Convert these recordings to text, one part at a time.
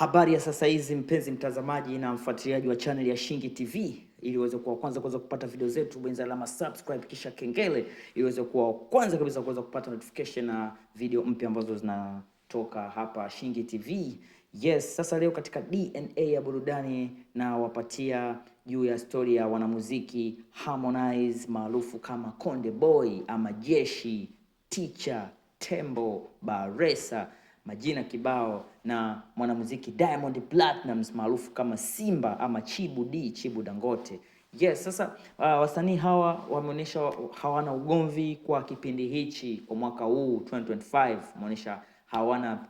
Habari ya sasa hizi mpenzi mtazamaji na mfuatiliaji wa channel ya Shingi TV, ili uweze kuwa kwanza kupata video zetu, bonyeza alama subscribe kisha kengele ili uweze kuwa kwanza kabisa kupata notification na video mpya ambazo zinatoka hapa Shingi TV. Yes, sasa leo katika DNA ya burudani na wapatia juu ya story ya wanamuziki Harmonize maarufu kama Konde Boy ama Jeshi, Teacher, Tembo, Baresa, majina kibao, na mwanamuziki Diamond Platnumz maarufu kama Simba ama Chibu Dangote. Yes, sasa wasanii hawa wameonyesha hawana ugomvi kwa kipindi hichi kwa mwaka huu 2025. Wameonyesha hawana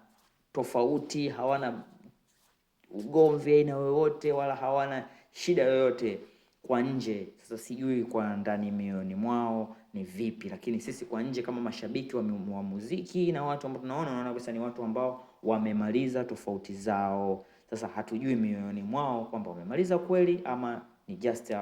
tofauti, hawana ugomvi aina yoyote wala hawana shida yoyote kwa nje. Sasa sijui kwa ndani mioyoni mwao ni vipi, lakini sisi kwa nje kama mashabiki wa muziki na watu ambao tunaona kabisa ni watu ambao wamemaliza tofauti zao. Sasa hatujui mioyoni mwao kwamba wamemaliza kweli ama ni just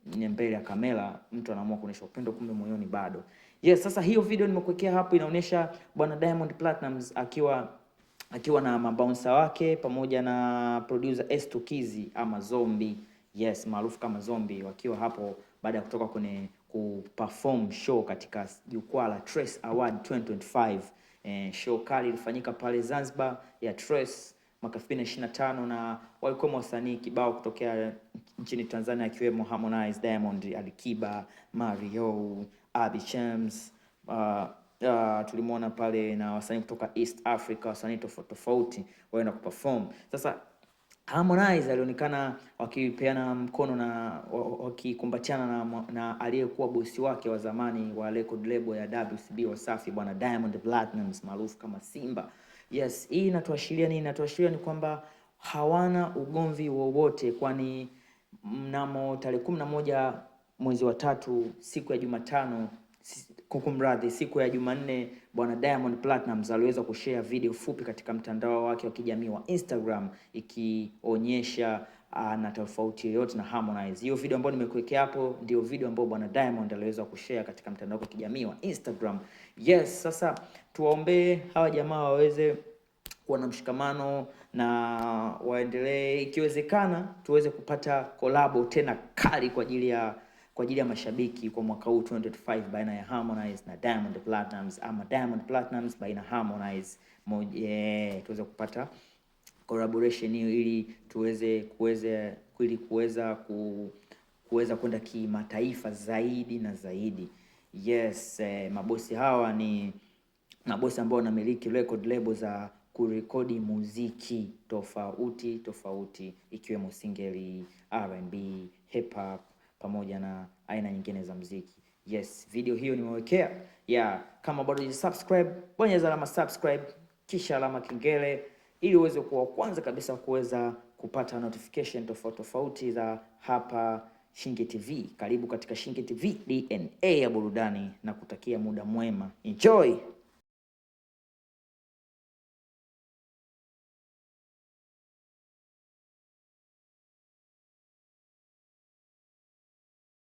mbele ya kamera mtu anaamua kuonesha upendo, kumbe moyoni bado. Yes, sasa hiyo video nimekuwekea hapo inaonyesha bwana Diamond Platnumz akiwa na mabouncer wake pamoja na producer S2 Kizi ama Zombie, yes, maarufu kama Zombie, wakiwa hapo baada ya kutoka kwenye kuperform show katika jukwaa la Trace Award 2025. Show kali ilifanyika pale Zanzibar ya Trace mwaka 2025 na walikuwa wasanii kibao kutokea nchini Tanzania akiwemo Harmonize, Diamond, Alikiba, Mario, Abby Chams, tulimuona pale na wasanii kutoka East Africa, wasanii tofauti waenda kuperform. Sasa Harmonize alionekana wakipeana mkono na wakikumbatiana na aliyekuwa bosi wake wa zamani wa record label ya WCB Wasafi bwana Diamond Platnumz maarufu kama Simba. Yes, hii inatuashiria nini? Inatuashiria ni kwamba hawana ugomvi wowote, kwani mnamo tarehe 11 mwezi wa 3 siku ya Jumatano, siku ya Jumanne, bwana Diamond Platnumz aliweza kushare video fupi katika mtandao wake wa kijamii wa Instagram ikionyesha na tofauti yote na Harmonize. Hiyo video ambayo nimekuwekea hapo ndio video ambayo bwana Diamond aliweza kushare katika mtandao wa kijamii wa Instagram. Yes, sasa tuwaombee hawa jamaa waweze kuwa na mshikamano na waendelee, ikiwezekana tuweze kupata collab tena kali kwa ajili ya mashabiki kwa mwaka huu 2025 baina ya Harmonize na Diamond Platnumz ama Diamond Platnumz baina ya Harmonize tuweze kupata collaboration hiyo ili kuweza kwenda kimataifa zaidi na zaidi. Yes, mabosi hawa ni mabosi ambao wanamiliki record label za kurekodi muziki tofauti ikiwemo singeli, R&B, hip hop pamoja na aina nyingine za muziki. Yes, video hiyo nimewekea. Kama bado hujasubscribe, bonyeza alama subscribe kisha alama kengele ili uweze kuwa kwanza kabisa kuweza kupata notification tofauti za hapa Shingi TV. Karibu katika Shingi TV, DNA ya burudani, na kutakia muda mwema. Enjoy.